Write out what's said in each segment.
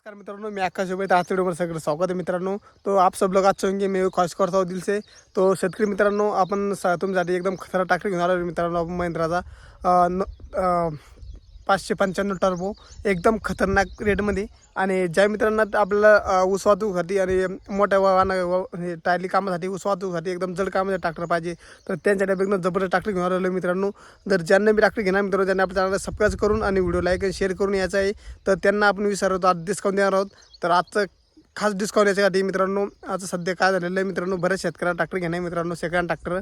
नमस्कार मित्रों, मैं आकाश उबे आज वीडियो सगळं स्वागत आहे मित्रांनो। तो आप सब लोग आज होंगे, मैं ख्वाहिश करता हूँ दिल से। तो शेतकरी मित्रांनो, आपण तुमच्यासाठी एकदम खतरा ट्रॅक्टर घेऊन आलो मित्रांनो। आपण महिंद्राचा 595 टर्बो एकदम खतरनाक रेटमध्ये। आणि ज्या मित्रांना आपल्याला ऊस वाहतूकसाठी आणि मोठ्या वाहन टायली कामासाठी ऊस वाहतूकसाठी एकदम जड कामाचे ट्रॅक्टर पाहिजे, तर त्यांच्यासाठी एकदम जबरदस्त ट्रॅक्टर घेऊन आलो मित्रांनो। जर ज्यांना मी ट्रॅक्टर घेणार मित्रांनो, त्यांनी आपल्या चॅनलला सबस्क्राईब करून आणि व्हिडिओ लाईक आणि शेअर करून यायचं आहे। तर त्यांना आपण विचारतो आज डिस्काउंट देणार आहोत। तर आजचं खास डिस्काउंट याच्यासाठी मित्रांनो, आज सध्या काय झालेलं आहे मित्रांनो, बऱ्याच शेतकऱ्यांना ट्रॅक्टर घेणार मित्रांनो सेकंड ट्रॅक्टर।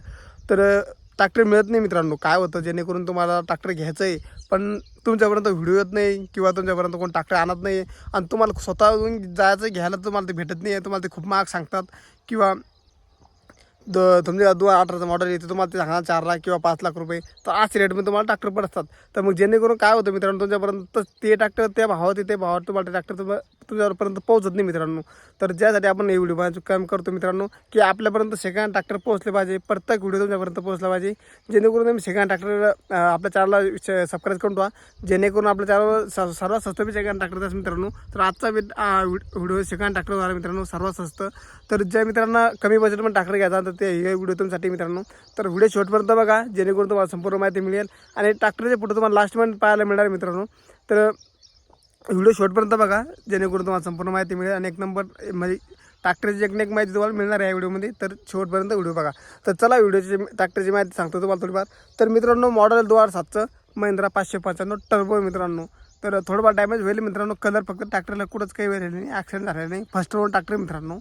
तर ट्रॅक्टर मिळत नाही मित्रांनो। काय होतं, जेणेकरून तुम्हाला ट्रॅक्टर घ्यायचं आहे पण तुमच्यापर्यंत व्हिडिओ येत नाही किंवा तुमच्यापर्यंत कोण ट्रॅक्टर आणत नाही आणि तुम्हाला स्वतःहून जायचं घ्यायला तुम्हाला ते भेटत नाही आहे। तुम्हाला ते खूप महाग सांगतात किंवा तुमच्या 2018चं मॉडेल येते, तुम्हाला ते सांगणार 4 लाख किंवा 5 लाख रुपये। तर आज रेटमध्ये तुम्हाला ट्रॅक्टर पडतात। तर मग जेणेकरून काय होतं मित्रांनो, तुमच्यापर्यंत ते ट्रॅक्टर त्या भावात ते भावात तुम्हाला ट्रॅक्टर तुमच्यापर्यंत पोहोचत नाही मित्रांनो। तर ज्यासाठी आपण हे व्हिडिओ बनवायचं काम करतो मित्रांनो, की आपल्यापर्यंत सेकंड ट्रॅक्टर पोहोचले पाहिजे, प्रत्येक व्हिडिओ तुमच्यापर्यंत पोहोचला पाहिजे, जेणेकरून तुम्ही सेकंड ट्रॅक्टर आपल्या चॅनलला सबस्क्राईब करून ठेवा, जेणेकरून आपल्या चॅनलवर सर्वात स्वस्त सेकंड ट्रॅक्टर असेल मित्रांनो। तर आजचा व्हिडिओ सेकंड ट्रॅक्टर होणार मित्रांनो, सर्वात स्वस्त। तर ज्या मित्रांना कमी बजेटमध्ये ट्रॅक्टर घ्यायचा तर ते हे व्हिडिओ तुमच्यासाठी मित्रांनो। तर व्हिडिओ शेवटपर्यंत बघा, जेणेकरून तुम्हाला संपूर्ण माहिती मिळेल आणि ट्रॅक्टरचे फोटो तुम्हाला लास्टमध्ये पाहायला मिळणार मित्रांनो। तर व्हिडिओ शेवटपर्यंत बघा, जेणेकरून तुम्हाला संपूर्ण माहिती मिळेल आणि एक नंबर म्हणजे ट्रॅक्टरची एक माहिती तुम्हाला मिळणार आहे या व्हिडिओमध्ये। तर शेवटपर्यंत व्हिडिओ बघा। तर चला व्हिडिओची ट्रॅक्टरची माहिती सांगतो तुम्हाला थोडीफार। तर मित्रांनो, मॉडेल 2007चं महिंद्रा 595 टर्बो मित्रांनो। तर थोडंफार डॅमेज होईल मित्रांनो, कलर फक्त ट्रॅक्टरला कुठंच काही वेळ नाही, ॲक्सिडेंट झालेलं नाही, फर्स्ट ओनर ट्रॅक्टर मित्रांनो,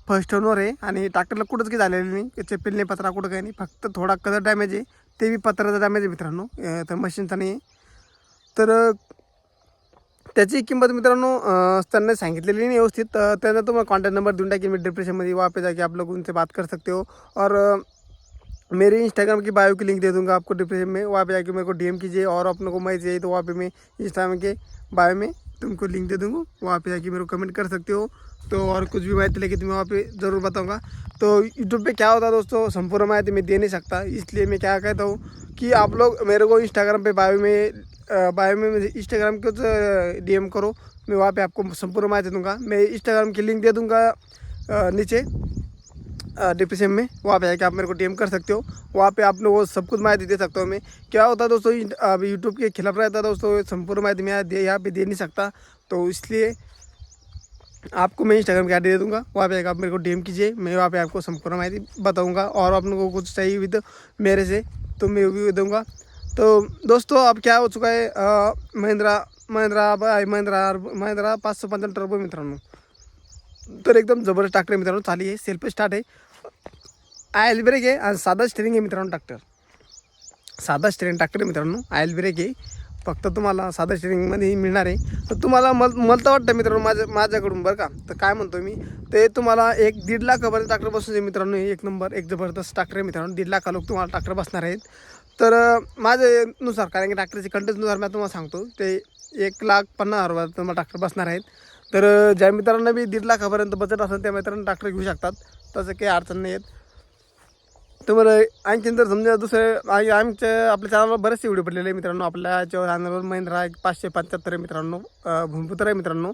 फर्स्ट ओनर आहे आणि ट्रॅक्टरला कुठंच काही झालेलं नाही, त्याचे पिल्ले पत्रा कुठं काही नाही, फक्त थोडा कलर डॅमेज आहे, ते बी पत्राचा डॅमेज आहे मित्रांनो, तर मशीनचा नाही आहे। तर त्याची किंमत मित्रांनो त्यांना सांगितलेली नहीं व्यवस्थित। त्यांना तुम्हाला कॉन्टैक्ट नंबर दूँ टाकि मैं डिस्क्रिप्शन में, वहाँ पे जाके आप लोग उनसे बात कर सकते हो। और मेरे इंस्टाग्राम की बायो की लिंक दे दूंगा आपको डिस्क्रिप्शन में, वहाँ पे जाके मेरे को डीएम कीजिए। और अपने को मैं चाहिए तो वहाँ पे मैं इंस्टाग्राम के बायो में तुमको लिंक दे दूँगा, वहाँ पे जाके मेरे को कमेंट कर सकते हो। तो और कुछ भी माहिती लेके तुम्हें वहाँ पे ज़रूर बताऊँगा। तो यूट्यूब पे क्या होता है दोस्तों, संपूर्ण माहिती मैं दे नहीं सकता, इसलिए मैं क्या कहता हूँ कि आप लोग मेरे को इंस्टाग्राम पे बायो में मुझे इंस्टाग्राम को डीएम करो, मैं वहाँ पे आपको संपूर्ण माहिती दूंगा। मैं इंस्टाग्राम की लिंक दे दूंगा नीचे डिस्क्रिप्शन में, वहाँ पे जाके आप मेरे को डीएम कर सकते हो, वहाँ पे आप लोग वो सब कुछ माहिती दे सकता हूँ मैं। क्या होता है दोस्तों, अभी यूट्यूब के खिलाफ रहता है दोस्तों, संपूर्ण माहिती मैं यहाँ पे दे नहीं सकता, तो इसलिए आपको मैं इंस्टाग्राम की आईडी दे दूंगा, वहाँ पे आप मेरे को डीएम कीजिए, मैं वहाँ पे आपको संपूर्ण माहिती बताऊंगा। और आप लोगों को कुछ चाहिए भी तो मेरे से तो मैं भी दूंगा। तो दोस्तों, अब क्या हो चुका है, महिंद्रा 595 टर्बो मित्रांनो। तर एकदम जबरदस्त ट्रॅक्टर मित्रांनो, चाली आहे, सेल्फ स्टार्ट आहे, आयल ब्रेक आहे आणि साधा स्टेरिंग आहे मित्रांनो। ट्रॅक्टर साधा स्टेरिंग ट्रॅक्टर मित्रांनो, आयल ब्रेक आहे, फक्त तुम्हाला साधा स्टेरिंगमध्ये मिळणार आहे। तर तुम्हाला मला तर वाटतं मित्रांनो, माझ्याकडून बरं का, तर काय म्हणतो मी, ते तुम्हाला 1-1.5 लाखापर्यंत ट्रॅक्टर बसून मित्रांनो, एक नंबर एक जबरदस्त ट्रॅक्टर आहे मित्रांनो। 1.5 लाख लोक तुम्हाला ट्रॅक्टर बसणार आहेत। तर माझ्यानुसार, कारण की ट्रॅक्टरची कंटेंटनुसार मी तुम्हाला सांगतो, ते 1,50,000 तुम्हाला ट्रॅक्टर बसणार आहेत। तर ज्या मित्रांना बी 1.5 लाखापर्यंत बजेट असेल त्या मित्रांना ट्रॅक्टर घेऊ शकतात, तसं काही अडचण नाही आहेत। तुम्हाला आणखीन जर समजा दुसरे आमच्या आपल्या चॅनलवर बरेचसे व्हिडिओ पडलेले मित्रांनो, आपल्या चॅनलवर महिंद्रा 575 आहे मित्रांनो, भूमिपुत्र आहे मित्रांनो।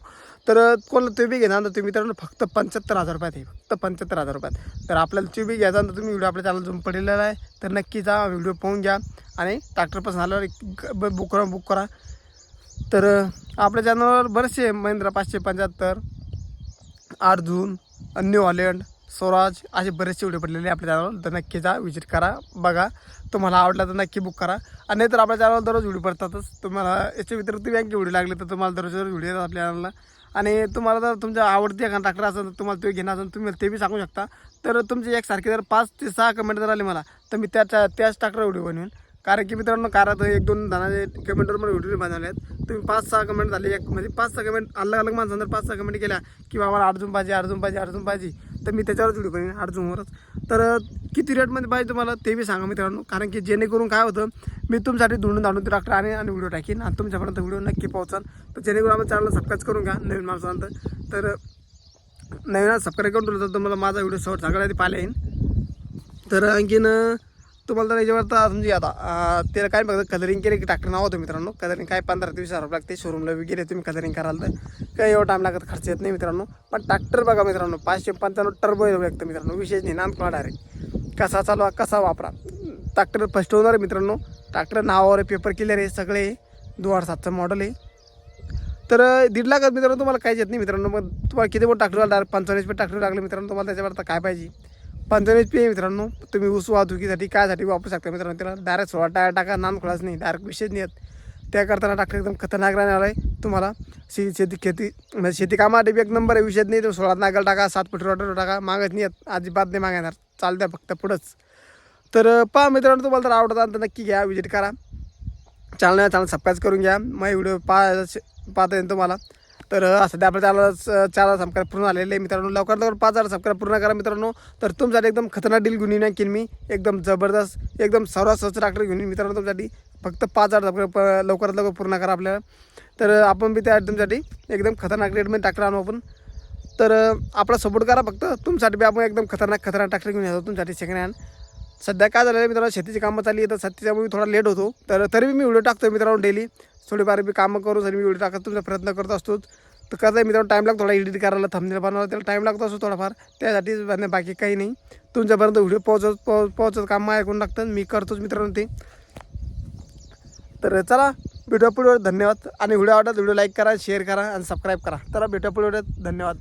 तर कोणाला ते बी घेणार तर तुम्ही मित्रांनो फक्त 75,000 रुपयात आहे, फक्त 75,000 रुपयात। तर आपल्याला ते बी घ्यायचा तर तुम्ही व्हिडिओ आपल्या चॅनल जून पडलेला आहे, तर नक्की जा, व्हिडिओ पाहून घ्या आणि ट्रॅक्टर पासून आल्यावर बुक करा। तर आपल्या चॅनलवर बरेचसे महिंद्रा 575, अर्जुन, न्यू हॉलंड, स्वराज असे बरेचसे व्हिडिओ पडलेले आपल्या चॅनलवर, तर नक्की जा, विजिट करा, बघा, तुम्हाला आवडला तर नक्की बुक करा। आणि नाही तर आपल्या चॅनलवर दररोज व्हिडिओ पडतातच, तुम्हाला याच्या व्यतिरिक्त बँके व्हिडिओ लागले तर तुम्हाला दररोज व्हिडिओ येतात आपल्या चॅनलला। आणि तुम्हाला जर तुमच्या आवडती एखादा ट्रॅक्टर असेल तर तुम्हाला ते घेणार असेल, तुम्ही ते बी सांगू शकता। तर तुमचे एकसारखे जर 5 ते 6 कमेंट जर आले मला, तर मी त्याच ट्रॅक्टर व्हिडिओ बनवेन। कारण की मित्रांनो, कारण 1-2 जणांचे कमेंटवर मला व्हिडिओ बनवले आहेत, तुम्ही 5-6 कमेंट झाले, एक म्हणजे 5-6 कमेंट अलग अलग माणसांना 5-6 कमेंट केल्या की आम्हाला अर्जुन पाहिजे, तर मी त्याच्यावरच व्हिडिओ करेन, अर्जुनवरच। तर किती रेटमध्ये पाहिजे तुम्हाला ते बी सांगा मित्रांनो, कारण की जेणेकरून काय होतं, मी तुमच्यासाठी ढूंढून ट्रॅक्टर आणि व्हिडिओ टाकीन आणि तुमच्यापर्यंत व्हिडिओ नक्की पोहोचाल। तर जेणेकरून आपण चॅनलला सबस्क्राईब करून घ्या नवीन माणसानंतर। तर नवीन सबस्क्राईब करून ठेवलं तर तुम्हाला माझा व्हिडिओ शेवट सगळ्यात पाहायला येईल। तर आणखीन तुम्हाला तर याच्यावर तर समजी आता त्याला काय फक्त कलरिंग केले की ट्रॅक्टर नाव होतं मित्रांनो. कलरिंग काय 15 ते 20 हजार लागते. शोरूमला वगैरे तुम्ही कलरिंग कराल तर काही एवढा टाईम लागत, खर्च येत नाही मित्रांनो. पण ट्रॅक्टर बघा मित्रांनो 555 टर्बो लागतं मित्रांनो. विशेष नाही, नानकुळा डायरेक्ट कसा चालवा कसा वापरा. ट्रॅक्टर फर्स्ट ओनर आहे मित्रांनो. ट्रॅक्टर नावावर पेपर क्लिअर आहे सगळे. 2007चं मॉडेल आहे. तर 1.5 लाखात मित्रांनो तुम्हाला काहीच येत नाही मित्रांनो. मग तुम्हाला किती मोठं ट्रॅक्टर डायरेक्ट 55 HP ट्रॅक्टर लागलं मित्रांनो. तुम्हाला त्याच्यावर आता काय पाहिजे. 55 HP आहे मित्रांनो. तुम्ही ऊस वाहतुकीसाठी कायसाठी वापरू शकता मित्रांनो. त्याला डायरेक्ट 16 टायर टाका, नानखोळाच नाही, डायरेक्ट विषयच नाही येत. त्या करताना ट्रॅक्टर एकदम खतरनाक राहणार आहे तुम्हाला. शेती कामासाठी बी एक नंबर आहे, विषयच नाही. तो 16 नागल टाका, 7 फूट रोटर टाका, मागत नाही येत, अजिबात नाही मागणार, चालत्या फक्त पुढंच. तर पहा मित्रांनो, तुम्हाला जर आवडत असेल तर नक्की घ्या, विजिट करा. चॅनल सबस्क्राईब करून घ्या. माझे व्हिडिओ पाहता येईल तुम्हाला. तर सध्या आपल्या चॅनल सबस्क्राईब पूर्ण आलेले मित्रांनो. लवकर 5,000 सबस्क्राईब पूर्ण करा मित्रांनो. तर तुमच्यासाठी एकदम खतरनाक डील घेऊन येईन मी, एकदम जबरदस्त, एकदम सर्वात ट्रॅक्टर घेऊन येईन मित्रांनो तुमच्यासाठी. फक्त 5,000 सबस्क्राईब लवकरात लवकर पूर्ण करा आपल्याला. तर आपण बी त्या तुमच्यासाठी एकदम खतरनाक रेटमध्ये ट्रॅक्टर आणू आपण. तर आपला सपोर्ट करा फक्त. तुमच्यासाठी बी आपण एकदम खतरनाक ट्रॅक्टर घेऊन येतो तुमच्यासाठी सेकंड हँड. सध्या काय झालं आहे मित्रांनो, शेतीची कामं चालली आहे, तर त्याच्यामुळे थोडा लेट होतो. तर तरी मी व्हिडिओ टाकतो मित्रांनो डेली. थोडीफार मी कामं करून मी व्हिडिओ टाकत तुमचा प्रयत्न करत असतो. तर कसं आहे मित्रांनो, टाईम लागतो थोडा एडिट करायला, थंबनेल बनवायला, त्याला टाईम लागतो असतो थोडाफार. त्यासाठी बाकी काही नाही. तुमच्यापर्यंत व्हिडिओ पोहोचत काम ऐकून टाकतं मी करतोच मित्रांनो ते. तर चला भेटूया पुढे. धन्यवाद. आणि व्हिडिओ आवडला व्हिडिओ लाईक करा, शेअर करा आणि सबस्क्राईब करा. तर भेटूया पुढे. धन्यवाद.